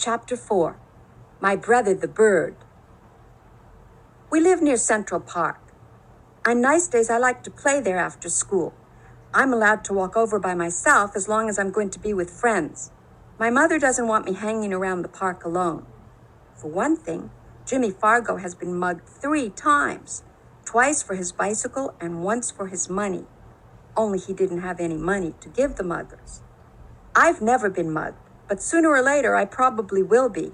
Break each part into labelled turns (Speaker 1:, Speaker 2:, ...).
Speaker 1: Chapter 4. My Brother the Bird. We live near Central Park. On nice days, I like to play there after school. I'm allowed to walk over by myself as long as I'm going to be with friends. My mother doesn't want me hanging around the park alone. For one thing, Jimmy Fargo has been mugged 3 times. Twice for his bicycle and once for his money. Only he didn't have any money to give the muggers. I've never been mugged, but sooner or later I probably will be.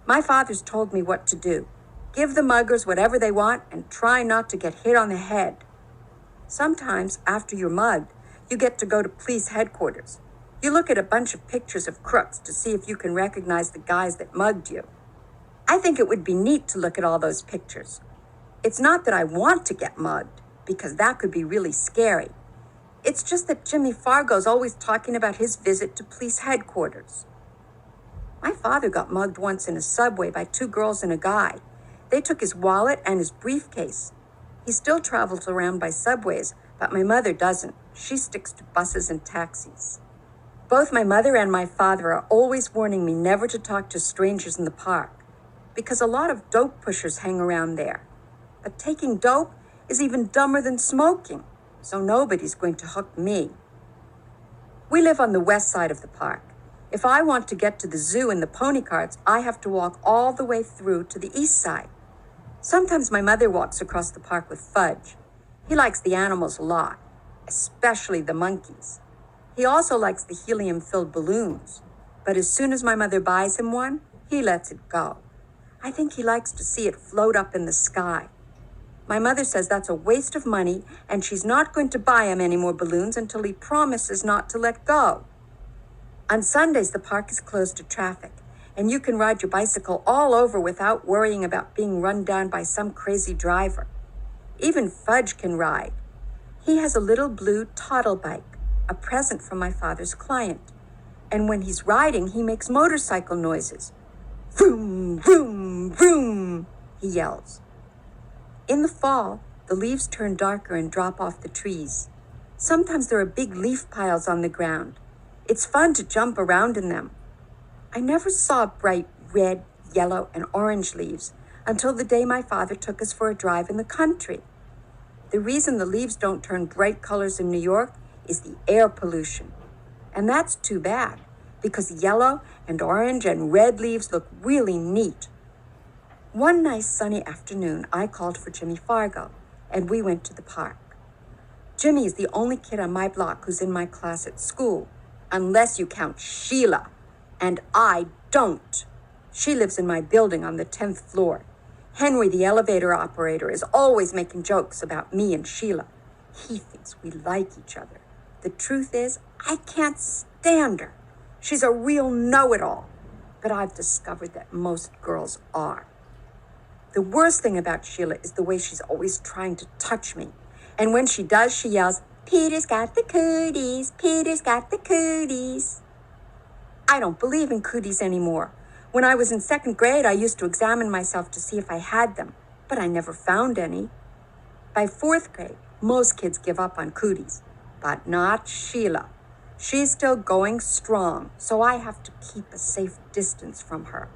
Speaker 1: My father's told me what to do. Give the muggers whatever they want and try not to get hit on the head. Sometimes, after you're mugged, you get to go to police headquarters. You look at a bunch of pictures of crooks to see if you can recognize the guys that mugged you. I think it would be neat to look at all those pictures. It's not that I want to get mugged, because that could be really scary. It's just that Jimmy Fargo's always talking about his visit to police headquarters. My father got mugged once in a subway by 2 girls and a guy. They took his wallet and his briefcase. He still travels around by subways, but my mother doesn't. She sticks to buses and taxis. Both my mother and my father are always warning me never to talk to strangers in the park, because a lot of dope pushers hang around there. But taking dope is even dumber than smoking, so nobody's going to hook me. We live on the west side of the park. If I want to get to the zoo in the pony carts, I have to walk all the way through to the east side. Sometimes my mother walks across the park with Fudge. He likes the animals a lot, especially the monkeys. He also likes the helium-filled balloons, but as soon as my mother buys him one, he lets it go. I think he likes to see it float up in the sky. My mother says that's a waste of money, and she's not going to buy him any more balloons until he promises not to let go. On Sundays, the park is closed to traffic, and you can ride your bicycle all over without worrying about being run down by some crazy driver. Even Fudge can ride. He has a little blue toddle bike, a present from my father's client. And when he's riding, he makes motorcycle noises. Vroom, vroom, vroom, he yells. In the fall, the leaves turn darker and drop off the trees. Sometimes there are big leaf piles on the ground. It's fun to jump around in them. I never saw bright red, yellow, and orange leaves until the day my father took us for a drive in the country. The reason the leaves don't turn bright colors in New York is the air pollution. And that's too bad, because yellow and orange and red leaves look really neat. One nice sunny afternoon, I called for Jimmy Fargo, and we went to the park. Jimmy is the only kid on my block who's in my class at school, unless you count Sheila, and I don't. She lives in my building on the 10th floor. Henry, the elevator operator, is always making jokes about me and Sheila. He thinks we like each other. The truth is, I can't stand her. She's a real know-it-all, but I've discovered that most girls are. The worst thing about Sheila is the way she's always trying to touch me. And when she does, she yells, "Peter's got the cooties, Peter's got the cooties." I don't believe in cooties anymore. When I was in 2nd grade, I used to examine myself to see if I had them, but I never found any. By 4th grade, most kids give up on cooties, but not Sheila. She's still going strong, so I have to keep a safe distance from her.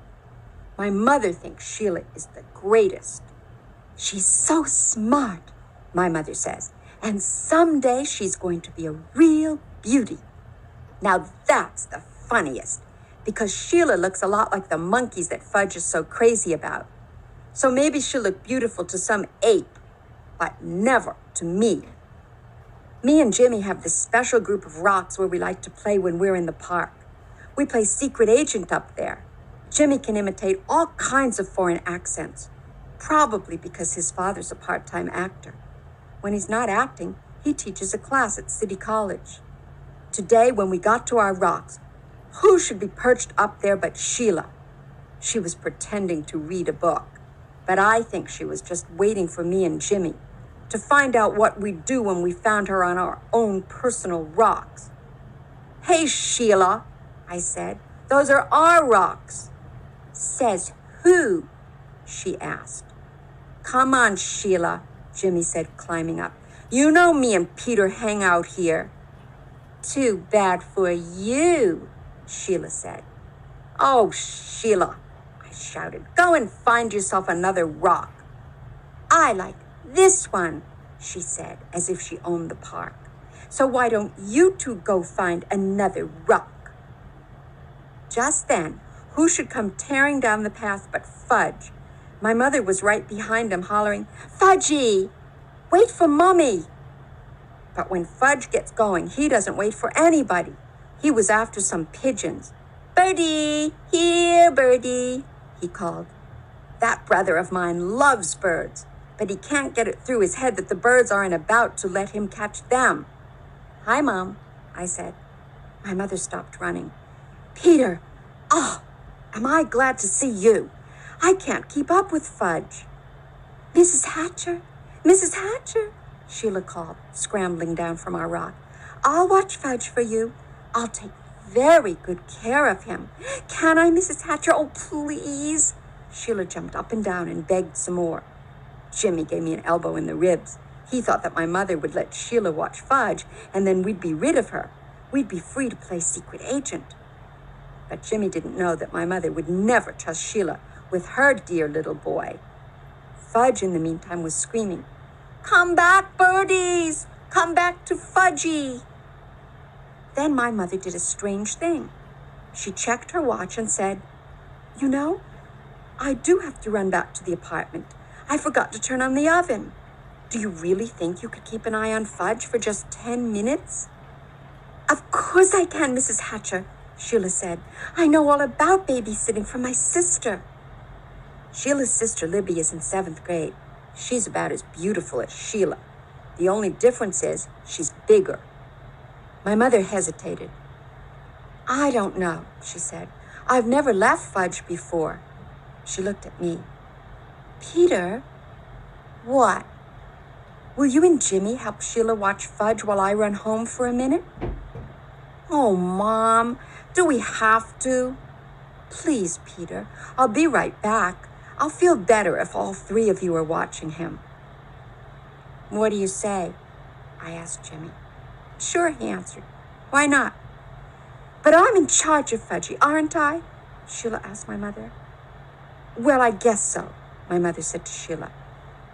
Speaker 1: My mother thinks Sheila is the greatest. She's so smart, my mother says, and someday she's going to be a real beauty. Now that's the funniest, because Sheila looks a lot like the monkeys that Fudge is so crazy about. So maybe she'll look beautiful to some ape, but never to me. Me and Jimmy have this special group of rocks where we like to play when we're in the park. We play secret agent up there. Jimmy can imitate all kinds of foreign accents, probably because his father's a part-time actor. When he's not acting, he teaches a class at City College. Today, when we got to our rocks, who should be perched up there but Sheila? She was pretending to read a book, but I think she was just waiting for me and Jimmy to find out what we'd do when we found her on our own personal rocks. "Hey, Sheila," I said, "those are our rocks." "Says who?" she asked. "Come on, Sheila," Jimmy said, climbing up. "You know me and Peter hang out here." "Too bad for you," Sheila said. "Oh, Sheila," I shouted, "go and find yourself another rock." "I like this one," she said, as if she owned the park. "So why don't you two go find another rock?" Just then, who should come tearing down the path but Fudge? My mother was right behind him, hollering, "Fudgy, wait for Mommy." But when Fudge gets going, he doesn't wait for anybody. He was after some pigeons. "Birdie, here, Birdie," he called. That brother of mine loves birds, but he can't get it through his head that the birds aren't about to let him catch them. "Hi, Mom," I said. My mother stopped running. "Peter, oh, am I glad to see you. I can't keep up with Fudge." "Mrs. Hatcher, Mrs. Hatcher," Sheila called, scrambling down from our rock. "I'll watch Fudge for you. I'll take very good care of him. Can I, Mrs. Hatcher? Oh, please." Sheila jumped up and down and begged some more. Jimmy gave me an elbow in the ribs. He thought that my mother would let Sheila watch Fudge, and then we'd be rid of her. We'd be free to play secret agent. But Jimmy didn't know that my mother would never trust Sheila with her dear little boy. Fudge, in the meantime, was screaming, "Come back, birdies! Come back to Fudgy!" Then my mother did a strange thing. She checked her watch and said, "You know, I do have to run back to the apartment. I forgot to turn on the oven. Do you really think you could keep an eye on Fudge for just 10 minutes? "Of course I can, Mrs. Hatcher," Sheila said. "I know all about babysitting for my sister." Sheila's sister Libby is in 7th grade. She's about as beautiful as Sheila. The only difference is she's bigger. My mother hesitated. "I don't know," she said. "I've never left Fudge before." She looked at me. "Peter?" "What?" "Will you and Jimmy help Sheila watch Fudge while I run home for a minute?" "Oh, Mom, do we have to?" "Please, Peter, I'll be right back. I'll feel better if all 3 of you are watching him." "What do you say?" I asked Jimmy. "Sure," he answered. "Why not?" "But I'm in charge of Fudgy, aren't I?" Sheila asked my mother. "Well, I guess so," my mother said to Sheila.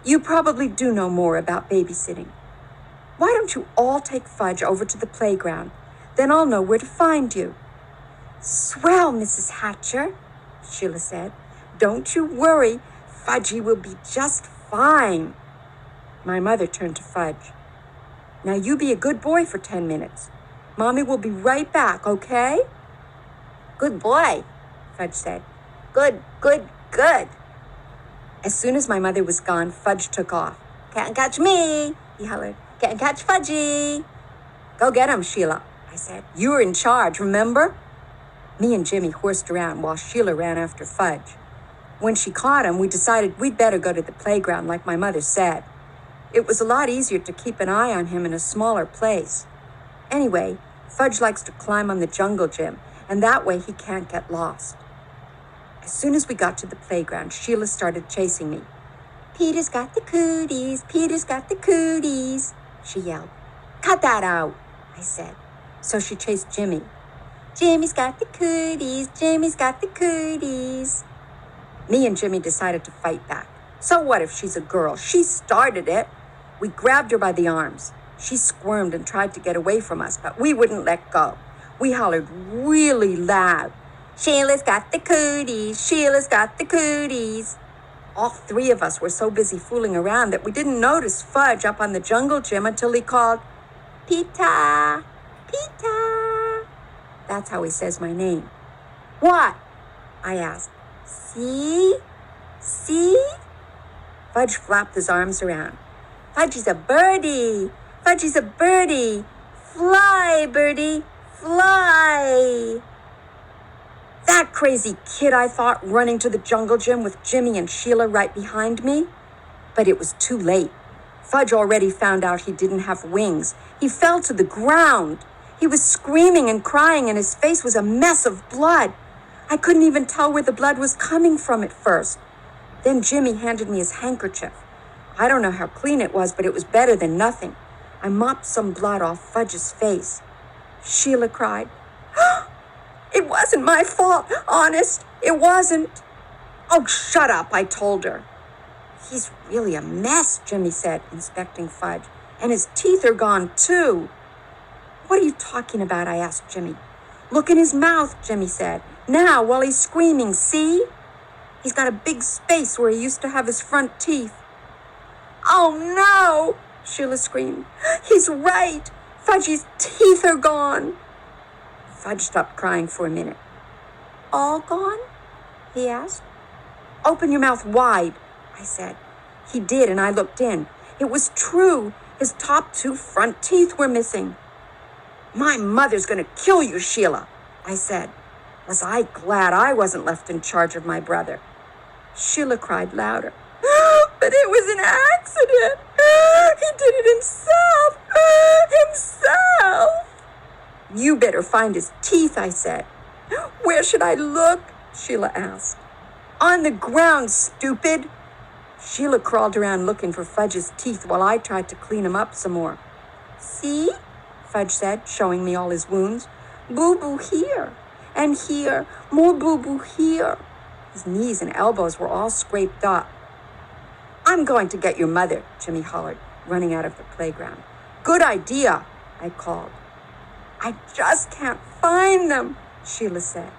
Speaker 1: "You probably do know more about babysitting. Why don't you all take Fudge over to the playground? Then I'll know where to find you." "Swell, Mrs. Hatcher," Sheila said. "Don't you worry. Fudgy will be just fine." My mother turned to Fudge. "Now you be a good boy for 10 minutes. Mommy will be right back, okay?" "Good boy," Fudge said. "Good, good, good." As soon as my mother was gone, Fudge took off. "Can't catch me," he hollered. "Can't catch Fudgy." "Go get him, Sheila," I said. "You were in charge, remember?" Me and Jimmy horsed around while Sheila ran after Fudge. When she caught him, we decided we'd better go to the playground like my mother said. It was a lot easier to keep an eye on him in a smaller place. Anyway, Fudge likes to climb on the jungle gym, and that way he can't get lost. As soon as we got to the playground, Sheila started chasing me. "Peter's got the cooties, Peter's got the cooties," she yelled. "Cut that out," I said. So she chased Jimmy. "Jimmy's got the cooties, Jimmy's got the cooties." Me and Jimmy decided to fight back. So what if she's a girl? She started it. We grabbed her by the arms. She squirmed and tried to get away from us, but we wouldn't let go. We hollered really loud, "Sheila's got the cooties, Sheila's got the cooties." All 3 of us were so busy fooling around that we didn't notice Fudge up on the jungle gym until he called, "Pita, Pita." That's how he says my name. "What?" I asked. "See? See?" Fudge flapped his arms around. "Fudgy's a birdie! Fudgy's a birdie! Fly, birdie, fly!" That crazy kid, I thought, running to the jungle gym with Jimmy and Sheila right behind me. But it was too late. Fudge already found out he didn't have wings. He fell to the ground. He was screaming and crying, and his face was a mess of blood. I couldn't even tell where the blood was coming from at first. Then Jimmy handed me his handkerchief. I don't know how clean it was, but it was better than nothing. I mopped some blood off Fudge's face. Sheila cried, It wasn't my fault, honest, it wasn't. Oh, shut up, I told her. He's really a mess, Jimmy said, inspecting Fudge, and his teeth are gone too. What are you talking about? I asked Jimmy. Look in his mouth, Jimmy said. Now, while he's screaming, see? He's got a big space where he used to have his front teeth. Oh no, Sheila screamed. He's right. Fudgy's teeth are gone. Fudge stopped crying for a minute. All gone? He asked. Open your mouth wide, I said. He did, and I looked in. It was true. His top 2 front teeth were missing. My mother's going to kill you, Sheila, I said. Was I glad I wasn't left in charge of my brother? Sheila cried louder. But it was an accident. He did it himself. Himself. You better find his teeth, I said. Where should I look? Sheila asked. On the ground, stupid. Sheila crawled around looking for Fudge's teeth while I tried to clean him up some more. See? Fudge said, showing me all his wounds. Boo-boo here. And here. More boo-boo here. His knees and elbows were all scraped up. I'm going to get your mother, Jimmy hollered, running out of the playground. Good idea, I called. I just can't find them, Sheila said.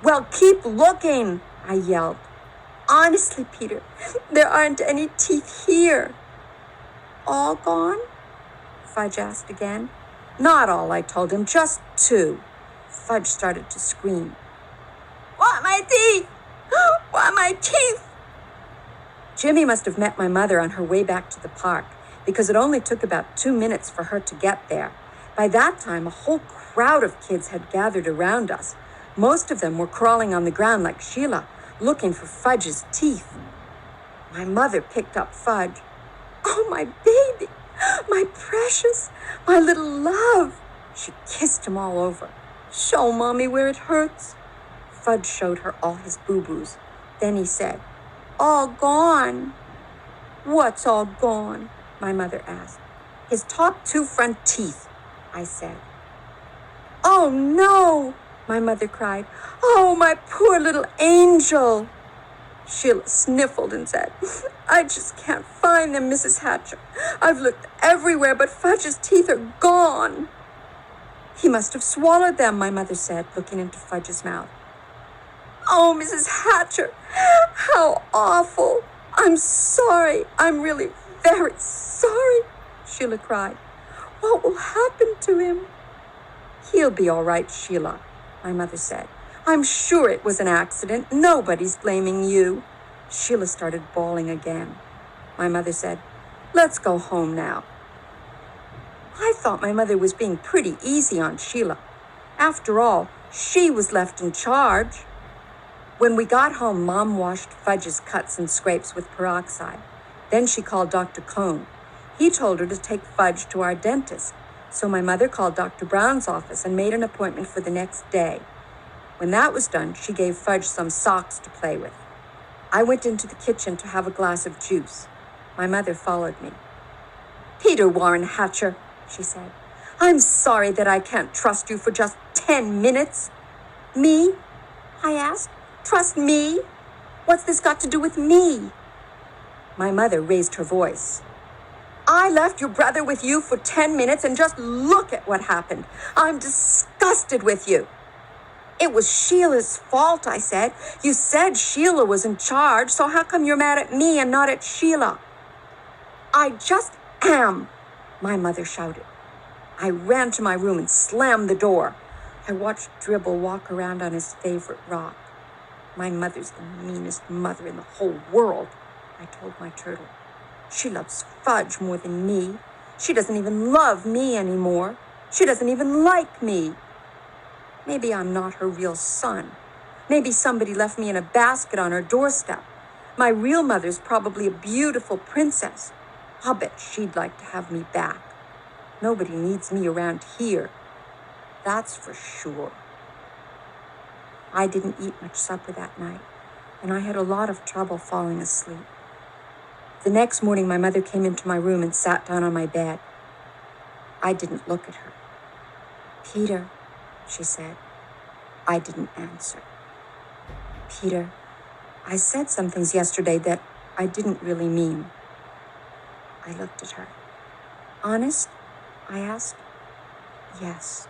Speaker 1: Well, keep looking, I yelled. Honestly, Peter, there aren't any teeth here. All gone? Fudge asked again. Not all, I told him, just 2. Fudge started to scream. Want my teeth! Want my teeth! Jimmy must have met my mother on her way back to the park, because it only took about 2 minutes for her to get there. By that time, a whole crowd of kids had gathered around us. Most of them were crawling on the ground like Sheila, looking for Fudge's teeth. My mother picked up Fudge. Oh, my baby, my precious, my little love. She kissed him all over. Show Mommy where it hurts. Fudge showed her all his boo-boos. Then he said, all gone. What's all gone? My mother asked. His top 2 front teeth, I said. Oh, no, my mother cried. Oh, my poor little angel. Sheila sniffled and said, I just can't find them, Mrs. Hatcher. I've looked everywhere, but Fudge's teeth are gone. He must have swallowed them, my mother said, looking into Fudge's mouth. Oh, Mrs. Hatcher, how awful. I'm sorry. I'm really very sorry, Sheila cried. What will happen to him? He'll be all right, Sheila, my mother said. I'm sure it was an accident. Nobody's blaming you. Sheila started bawling again. My mother said, let's go home now. I thought my mother was being pretty easy on Sheila. After all, she was left in charge. When we got home, Mom washed Fudge's cuts and scrapes with peroxide. Then she called Dr. Cohn. He told her to take Fudge to our dentist. So my mother called Dr. Brown's office and made an appointment for the next day. When that was done, she gave Fudge some socks to play with. I went into the kitchen to have a glass of juice. My mother followed me. Peter Warren Hatcher, she said, I'm sorry that I can't trust you for just 10 minutes. Me? I asked. Trust me? What's this got to do with me? My mother raised her voice. I left your brother with you for 10 minutes and just look at what happened. I'm disgusted with you. It was Sheila's fault, I said. You said Sheila was in charge, so how come you're mad at me and not at Sheila? I just am, my mother shouted. I ran to my room and slammed the door. I watched Dribble walk around on his favorite rock. My mother's the meanest mother in the whole world, I told my turtle. She loves Fudge more than me. She doesn't even love me anymore. She doesn't even like me. Maybe I'm not her real son. Maybe somebody left me in a basket on her doorstep. My real mother's probably a beautiful princess. I'll bet she'd like to have me back. Nobody needs me around here. That's for sure. I didn't eat much supper that night, and I had a lot of trouble falling asleep. The next morning, my mother came into my room and sat down on my bed. I didn't look at her. Peter, she said, I didn't answer. Peter, I said some things yesterday that I didn't really mean. I looked at her. Honest? I asked. Yes.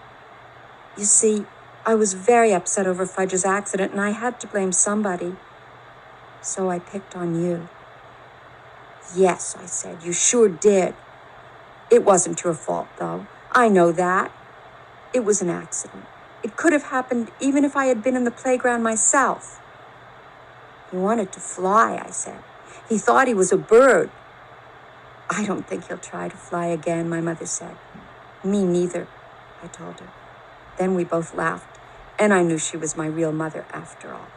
Speaker 1: You see, I was very upset over Fudge's accident and I had to blame somebody. So I picked on you. Yes, I said, you sure did. It wasn't your fault, though. I know that. It was an accident. It could have happened even if I had been in the playground myself. He wanted to fly, I said. He thought he was a bird. I don't think he'll try to fly again, my mother said. Me neither, I told her. Then we both laughed, and I knew she was my real mother after all.